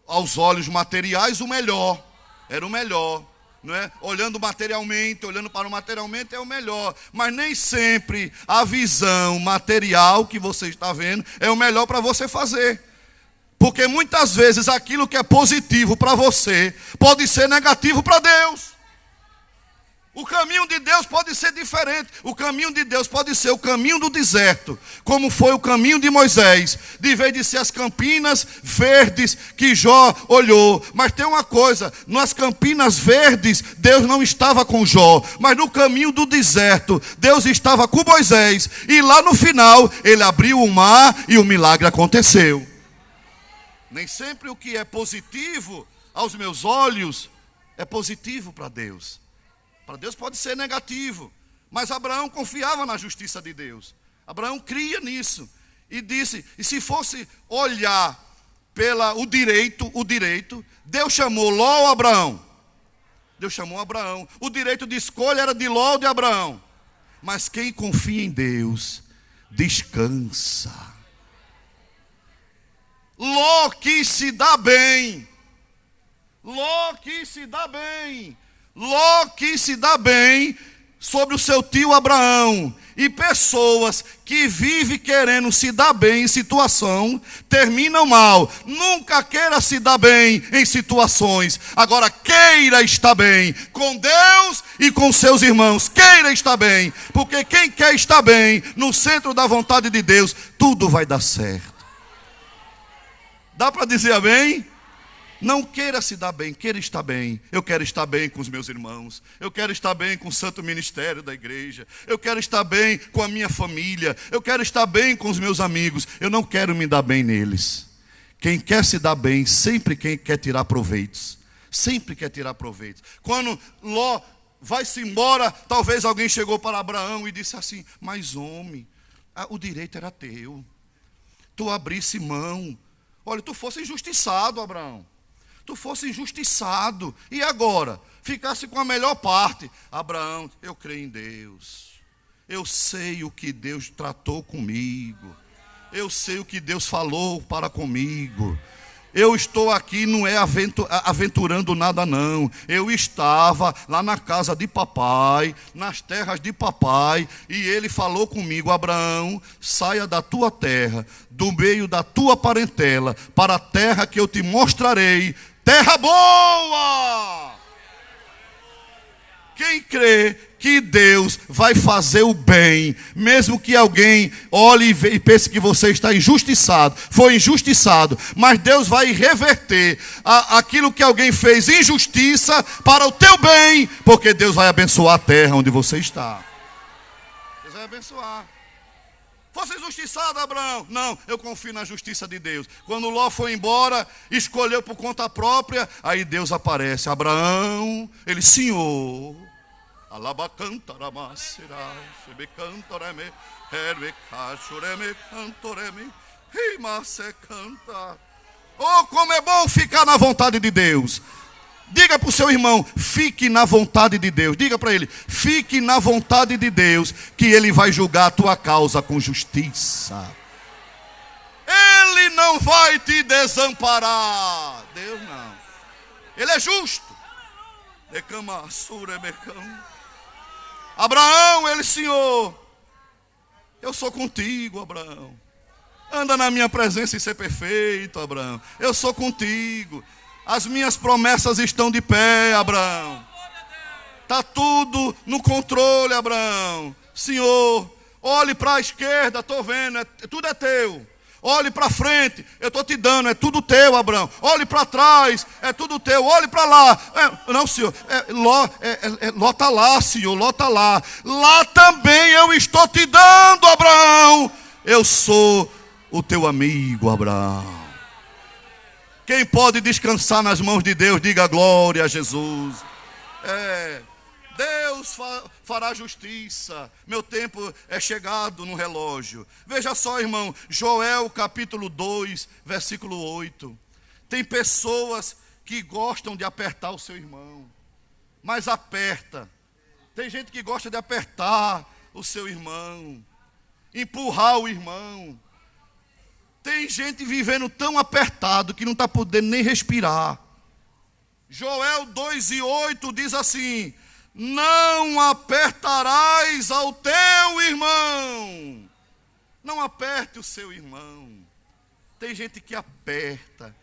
aos olhos materiais o melhor, era o melhor. Não é? Olhando materialmente, olhando para o materialmente é o melhor, mas nem sempre a visão material que você está vendo é o melhor para você fazer, porque muitas vezes aquilo que é positivo para você pode ser negativo para Deus. O caminho de Deus pode ser diferente. O caminho de Deus pode ser o caminho do deserto, como foi o caminho de Moisés, de vez de ser as campinas verdes que Jó olhou. Mas tem uma coisa: nas campinas verdes Deus não estava com Jó, mas no caminho do deserto Deus estava com Moisés. E lá no final ele abriu o mar e o milagre aconteceu. Nem sempre o que é positivo aos meus olhos é positivo para Deus. Para Deus pode ser negativo, mas Abraão confiava na justiça de Deus. Abraão cria nisso e disse: e se fosse olhar o direito, Deus chamou Ló ou Abraão? Deus chamou Abraão. O direito de escolha era de Ló ou de Abraão? Mas quem confia em Deus descansa. Ló quis se dar bem. Ló quis se dar bem. Ló quis se dar bem sobre o seu tio Abraão. E pessoas que vivem querendo se dar bem em situação, terminam mal. Nunca queira se dar bem em situações. Agora queira estar bem com Deus e com seus irmãos. Queira estar bem, porque quem quer estar bem no centro da vontade de Deus, tudo vai dar certo. Dá para dizer amém? Não queira se dar bem, queira estar bem. Eu quero estar bem com os meus irmãos. Eu quero estar bem com o santo ministério da igreja. Eu quero estar bem com a minha família. Eu quero estar bem com os meus amigos. Eu não quero me dar bem neles. Quem quer se dar bem, sempre quem quer tirar proveitos. Sempre quer tirar proveitos. Quando Ló vai-se embora, talvez alguém chegou para Abraão e disse assim: mas homem, o direito era teu. Tu abrisse mão. Olha, tu fosse injustiçado, Abraão. Tu fosse injustiçado, e agora? Ficasse com a melhor parte. Abraão, eu creio em Deus. Eu sei o que Deus tratou comigo. Eu sei o que Deus falou para comigo. Eu estou aqui, não é aventurando nada não. Eu estava lá na casa de papai, nas terras de papai, e ele falou comigo: Abraão, saia da tua terra, do meio da tua parentela, para a terra que eu te mostrarei. Terra boa! Quem crê que Deus vai fazer o bem, mesmo que alguém olhe e pense que você está injustiçado, foi injustiçado, mas Deus vai reverter aquilo que alguém fez injustiça para o teu bem, porque Deus vai abençoar a terra onde você está. Deus vai abençoar. Fosse injustiçado, Abraão. Não, eu confio na justiça de Deus. Quando Ló foi embora, escolheu por conta própria, aí Deus aparece. Abraão, ele, Senhor. Alabacantaramaserá, sebecantoreme, hervecachoreme, cantoreme, rimasecanta. Oh, como é bom ficar na vontade de Deus. Diga para o seu irmão, fique na vontade de Deus. Diga para ele, fique na vontade de Deus, que Ele vai julgar a tua causa com justiça. Ele não vai te desamparar. Deus não. Ele é justo. Abraão, ele, Senhor, eu sou contigo, Abraão. Anda na minha presença e ser perfeito, Abraão. Eu sou contigo. As minhas promessas estão de pé, Abraão. Está tudo no controle, Abraão. Senhor, olhe para a esquerda, estou vendo, tudo é teu. Olhe para frente, eu estou te dando, é tudo teu, Abraão. Olhe para trás, é tudo teu. Olhe para lá. Não, Senhor, Ló está lá, Senhor, Ló está lá. Lá também eu estou te dando, Abraão. Eu sou o teu amigo, Abraão. Quem pode descansar nas mãos de Deus, diga glória a Jesus. Deus fará justiça. Meu tempo é chegado no relógio. Veja só, irmão, Joel capítulo 2, versículo 8. Tem pessoas que gostam de apertar o seu irmão, mas aperta. Tem gente que gosta de apertar o seu irmão, empurrar o irmão. Tem gente vivendo tão apertado que não está podendo nem respirar. Joel 2:8 diz assim: não apertarás ao teu irmão. Não aperte o seu irmão. Tem gente que aperta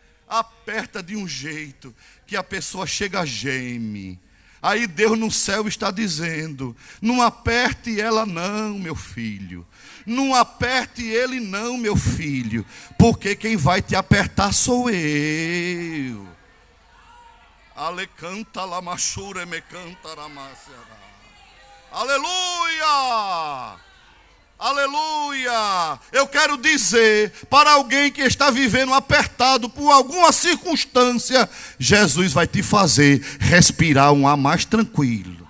de um jeito que a pessoa chega a geme. Aí Deus no céu está dizendo: não aperte ela não, meu filho. Não aperte ele não, meu filho. Porque quem vai te apertar sou eu. Alecanta la machura me canta ramacera. Aleluia! Aleluia! Eu quero dizer para alguém que está vivendo apertado por alguma circunstância, Jesus vai te fazer respirar um ar mais tranquilo.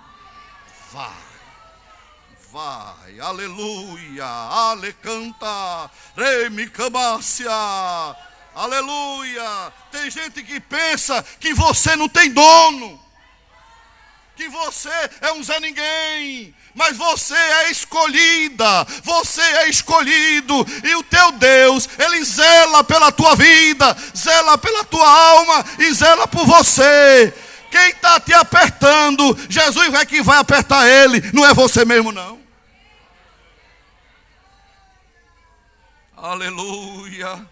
Vai, aleluia, alecanta, remicamácia, aleluia. Tem gente que pensa que você não tem dono, que você é um Zé Ninguém, mas você é escolhida, você é escolhido, e o teu Deus, Ele zela pela tua vida, zela pela tua alma e zela por você. Quem está te apertando, Jesus é que vai apertar ele, não é você mesmo não. Aleluia,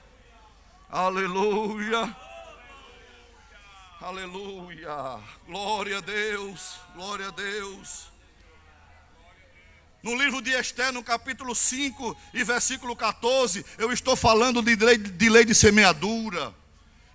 aleluia, aleluia, glória a Deus, glória a Deus. No livro de Esther, no capítulo 5 e versículo 14, eu estou falando de lei de semeadura.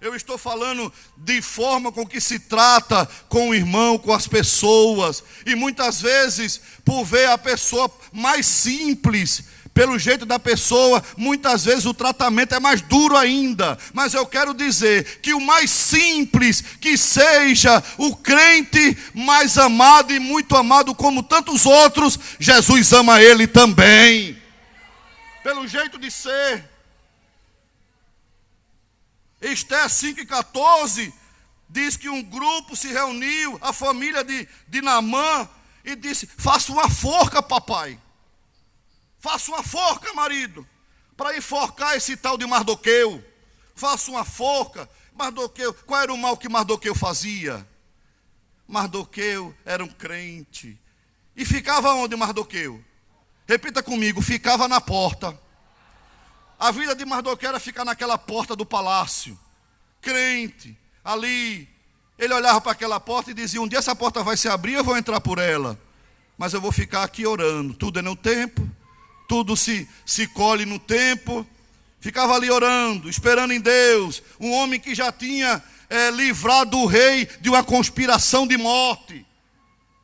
Eu estou falando de forma com que se trata com o irmão, com as pessoas. E muitas vezes, por ver a pessoa mais simples, pelo jeito da pessoa, muitas vezes o tratamento é mais duro ainda. Mas eu quero dizer que o mais simples que seja o crente mais amado e muito amado como tantos outros, Jesus ama ele também. Pelo jeito de ser. Esther 5:14 diz que um grupo se reuniu, a família de Naamã, e disse: faça uma forca, papai. Faça uma forca, marido, para enforcar esse tal de Mardoqueu. Faça uma forca. Mardoqueu, qual era o mal que Mardoqueu fazia? Mardoqueu era um crente. E ficava onde Mardoqueu? Repita comigo, ficava na porta. A vida de Mardoqueu era ficar naquela porta do palácio. Crente, ali. Ele olhava para aquela porta e dizia: um dia essa porta vai se abrir, eu vou entrar por ela. Mas eu vou ficar aqui orando. Tudo é no tempo. Tudo se colhe no tempo. Ficava ali orando, esperando em Deus. Um homem que já tinha livrado o rei de uma conspiração de morte.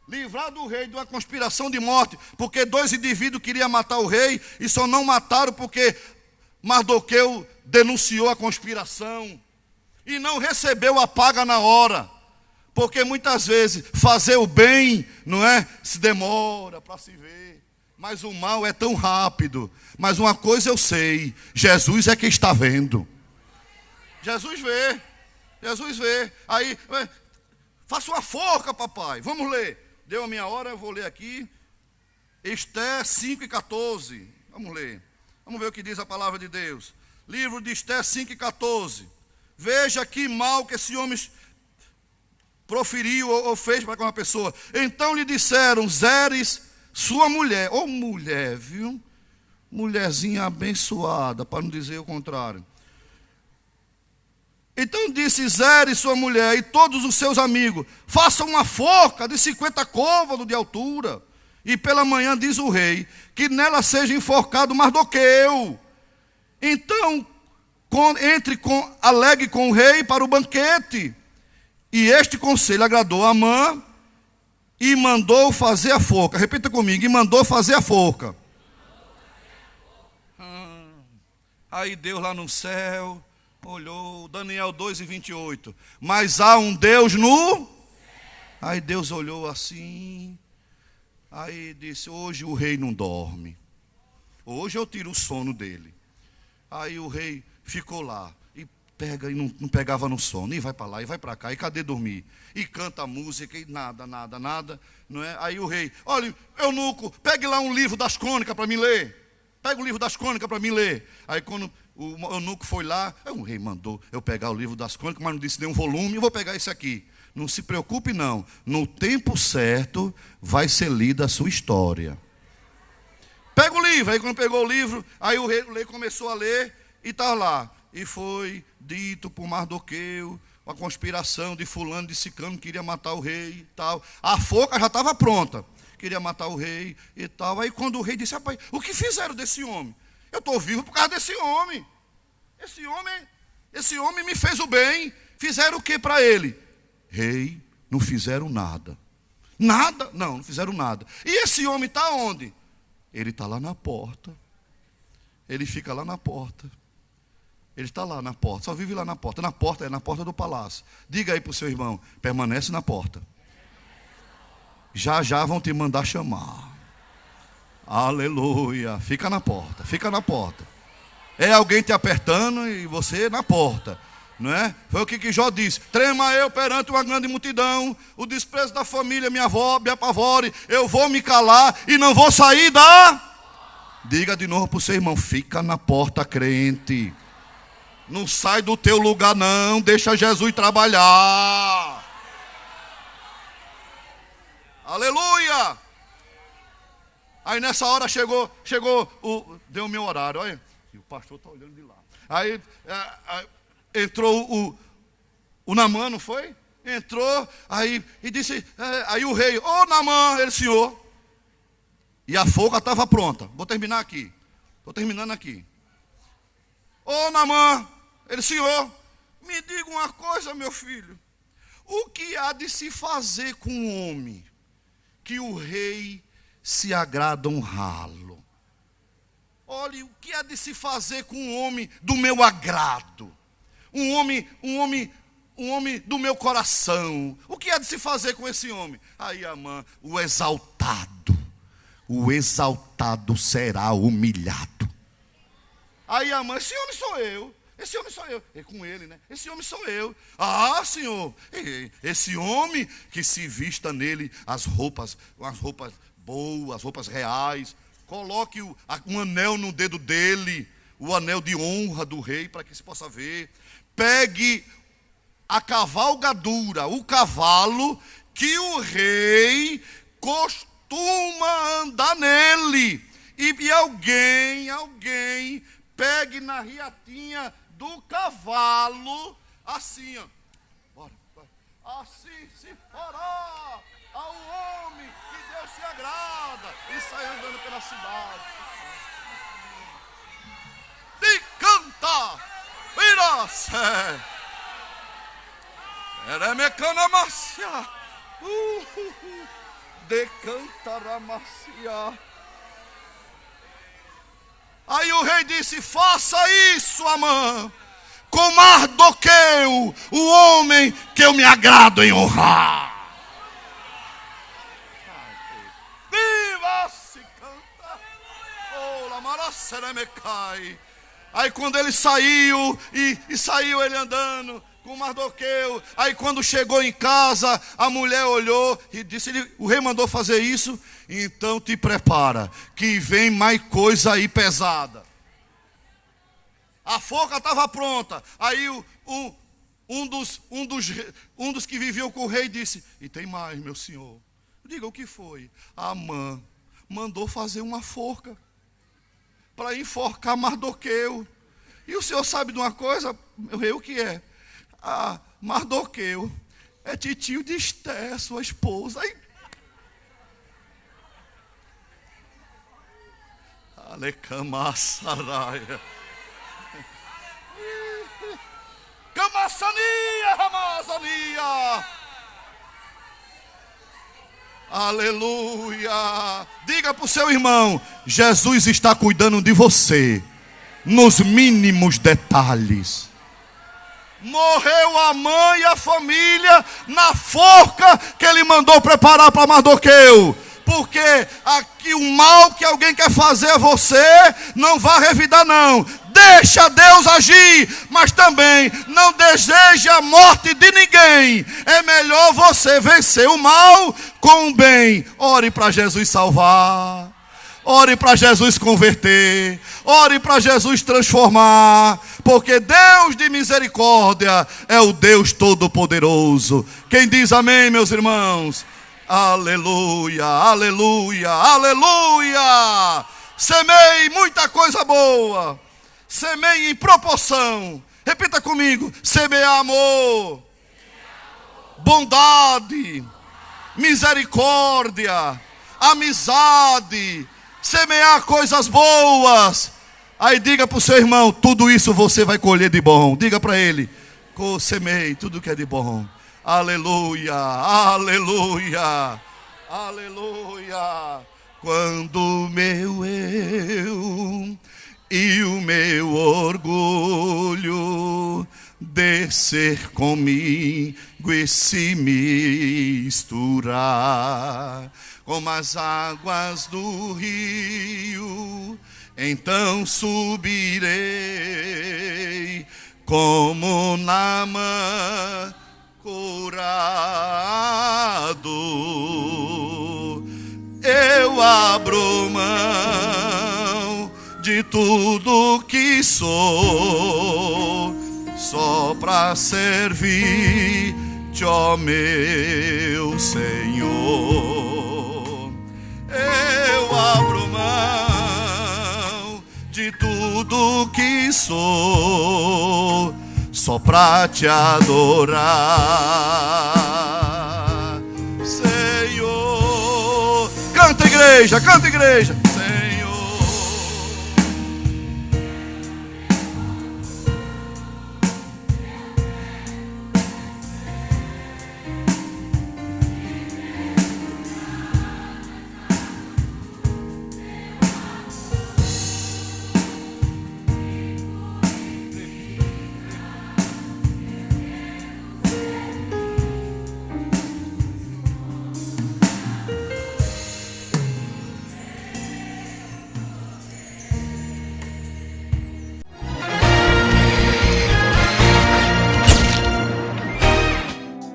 livrar do rei de uma conspiração de morte, porque 2 indivíduos queriam matar o rei e só não mataram porque Mardoqueu denunciou a conspiração e não recebeu a paga na hora. Porque muitas vezes fazer o bem, não é? Se demora para se ver. Mas o mal é tão rápido. Mas uma coisa eu sei, Jesus é que está vendo. Jesus vê. Jesus vê. Aí, faça uma forca, papai. Vamos ler. Deu a minha hora, eu vou ler aqui. Esté 5:14. Vamos ler. Vamos ver o que diz a palavra de Deus. Livro de Esté 5:14. Veja que mal que esse homem proferiu ou fez para com uma pessoa. Então lhe disseram: Zeres, sua mulher. Ô mulher, viu? Mulherzinha abençoada, para não dizer o contrário. Então disse Zeres, sua mulher, e todos os seus amigos: façam uma forca de 50 côvados de altura. E pela manhã diz o rei que nela seja enforcado Mardoqueu. Então alegue com o rei para o banquete. E este conselho agradou a Amã e mandou fazer a forca. Repita comigo: e mandou fazer a forca. Aí Deus lá no céu olhou, Daniel 2:28. Mas há um Deus no... Aí Deus olhou assim. Aí disse: hoje o rei não dorme. Hoje eu tiro o sono dele. Aí o rei ficou lá. Pega e não pegava no sono, e vai para lá, e vai para cá, e cadê dormir? E canta a música, e nada, não é? Aí o rei: olha, eunuco, pegue lá um livro das crônicas para mim ler. Pega o livro das crônicas para mim ler. Aí quando o eunuco foi lá, o rei mandou eu pegar o livro das crônicas, mas não disse nenhum volume, eu vou pegar esse aqui. Não se preocupe não, no tempo certo vai ser lida a sua história. Pega o livro. Aí quando pegou o livro, aí o rei começou a ler, e está lá. E foi dito por Mardoqueu a conspiração de fulano, de ciclano, queria matar o rei e tal. A forca já estava pronta, queria matar o rei e tal. Aí quando o rei disse: rapaz, o que fizeram desse homem? Eu estou vivo por causa desse homem. Esse homem me fez o bem. Fizeram o que para ele? Rei, não fizeram nada. Nada? Não fizeram nada. E esse homem está onde? Ele está lá na porta. Ele fica lá na porta. Ele está lá na porta, só vive lá na porta. Na porta é na porta do palácio. Diga aí para o seu irmão: permanece na porta. Já já vão te mandar chamar. Aleluia. Fica na porta, fica na porta. É alguém te apertando e você na porta, não é? Foi o que Jó disse: trema eu perante uma grande multidão, o desprezo da família me apavore, eu vou me calar e não vou sair da... Diga de novo para o seu irmão: fica na porta, crente. Não sai do teu lugar não, deixa Jesus trabalhar. Aleluia. Aí nessa hora chegou deu o meu horário, olha, o pastor está olhando de lá. Aí entrou o Naamã, não foi? Entrou, aí e disse, aí o rei: ô Naamã, ele: senhor. E a forca estava pronta. Vou terminar aqui. Estou terminando aqui. Ô Naamã, ele: senhor, me diga uma coisa, meu filho. O que há de se fazer com um homem que o rei se agrada honrá-lo? Olhe, o que há de se fazer com um homem do meu agrado? Um homem do meu coração. O que há de se fazer com esse homem? Aí Amã: o exaltado será humilhado. Aí Amã: esse homem sou eu. É com ele, né? Esse homem sou eu. Ah, senhor, esse homem que se vista nele as roupas boas, as roupas reais. Coloque um anel no dedo dele, o anel de honra do rei, para que se possa ver. Pegue a cavalgadura, o cavalo que o rei costuma andar nele. E alguém pegue na riatinha do cavalo, assim, ó. Bora. Assim se fará ao homem que Deus se agrada, e sai andando pela cidade. E canta, vira-se. Era mecana márcia. Decantaramacia. Aí o rei disse: faça isso, Amã, com Mardoqueu, o homem que eu me agrado em honrar. Viva se canta. Oh, la maracera me cai. Aí quando ele saiu, e saiu ele andando com Mardoqueu. Aí quando chegou em casa, a mulher olhou e disse: o rei mandou fazer isso, então te prepara, que vem mais coisa aí pesada. A forca estava pronta. Aí um dos que viviam com o rei disse: e tem mais, meu senhor. Diga, o que foi? Amã mandou fazer uma forca para enforcar Mardoqueu. E o senhor sabe de uma coisa, meu rei, o que é? Mardoqueu é titio de Esther, sua esposa. Alecamassaraia. Camassania, Ramazania. Aleluia. Diga para o seu irmão: Jesus está cuidando de você nos mínimos detalhes. Morreu a mãe e a família na forca que ele mandou preparar para Mardoqueu. Porque aqui o mal que alguém quer fazer a você, não vá revidar não. Deixa Deus agir, mas também não deseje a morte de ninguém. É melhor você vencer o mal com o bem. Ore para Jesus salvar. Ore para Jesus converter. Ore para Jesus transformar. Porque Deus de misericórdia é o Deus Todo-Poderoso. Quem diz amém, meus irmãos? Aleluia, aleluia, aleluia. Semeie muita coisa boa. Semeie em proporção. Repita comigo: semear amor, bondade, misericórdia, amizade. Semear coisas boas. Aí diga para o seu irmão: tudo isso você vai colher de bom. Diga para ele: semeie tudo que é de bom. Aleluia, aleluia, aleluia. Quando meu eu e o meu orgulho descer comigo e se misturar com as águas do rio, então subirei como Naamã curado. Eu abro mão de tudo que sou, só para servir-te, ó meu Senhor. Eu abro mão de tudo que sou, só para te adorar, Senhor. Canta, igreja, canta, igreja.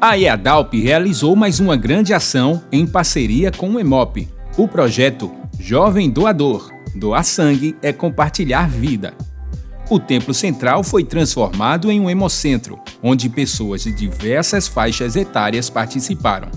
A EADALP realizou mais uma grande ação em parceria com o EMOP, o projeto Jovem Doador. Doar sangue é compartilhar vida. O templo central foi transformado em um hemocentro, onde pessoas de diversas faixas etárias participaram.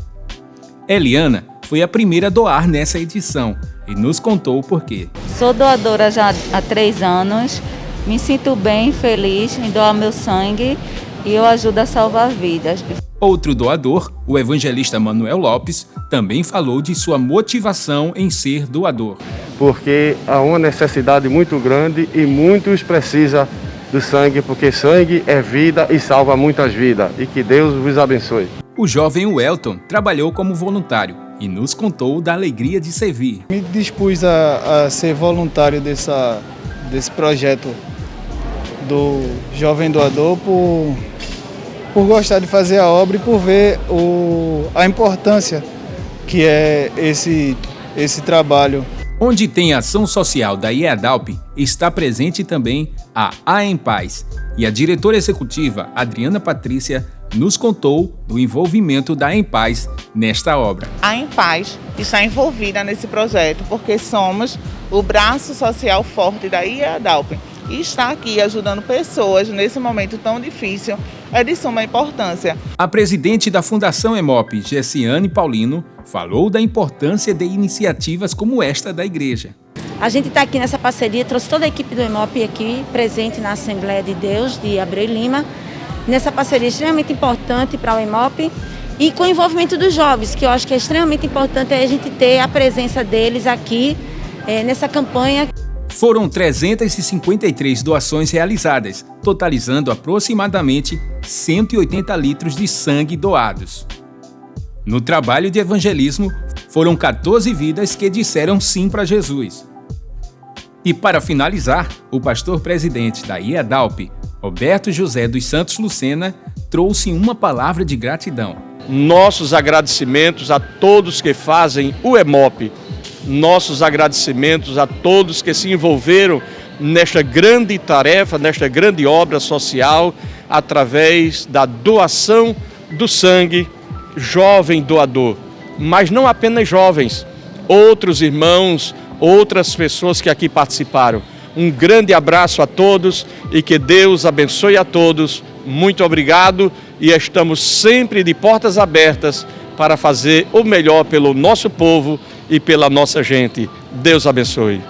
Eliana foi a primeira a doar nessa edição e nos contou o porquê. Sou doadora já há 3 anos, me sinto bem, feliz em doar meu sangue e eu ajudo a salvar vidas. Outro doador, o evangelista Manuel Lopes, também falou de sua motivação em ser doador. Porque há uma necessidade muito grande e muitos precisam do sangue, porque sangue é vida e salva muitas vidas. E que Deus vos abençoe. O jovem Welton trabalhou como voluntário e nos contou da alegria de servir. Me dispus a ser voluntário desse projeto do Jovem Doador por gostar de fazer a obra e por ver a importância que é esse trabalho. Onde tem ação social da IEDALP, está presente também a Em Paz. E a diretora executiva, Adriana Patrícia, nos contou do envolvimento da Em Paz nesta obra. A Em Paz está envolvida nesse projeto porque somos o braço social forte da IEDALP. E estar aqui ajudando pessoas nesse momento tão difícil é de suma importância. A presidente da Fundação EMOP, Gessiane Paulino, falou da importância de iniciativas como esta da igreja. A gente está aqui nessa parceria, trouxe toda a equipe do EMOP aqui, presente na Assembleia de Deus de Abreu Lima, nessa parceria extremamente importante para o EMOP e com o envolvimento dos jovens, que eu acho que é extremamente importante a gente ter a presença deles aqui nessa campanha. Foram 353 doações realizadas, totalizando aproximadamente 180 litros de sangue doados. No trabalho de evangelismo, foram 14 vidas que disseram sim para Jesus. E para finalizar, o pastor-presidente da IEDALP, Roberto José dos Santos Lucena, trouxe uma palavra de gratidão. Nossos agradecimentos a todos que fazem o EMOP, nossos agradecimentos a todos que se envolveram nesta grande tarefa, nesta grande obra social, através da doação do sangue. Jovem Doador, mas não apenas jovens, outros irmãos, outras pessoas que aqui participaram. Um grande abraço a todos e que Deus abençoe a todos. Muito obrigado e estamos sempre de portas abertas para fazer o melhor pelo nosso povo e pela nossa gente. Deus abençoe.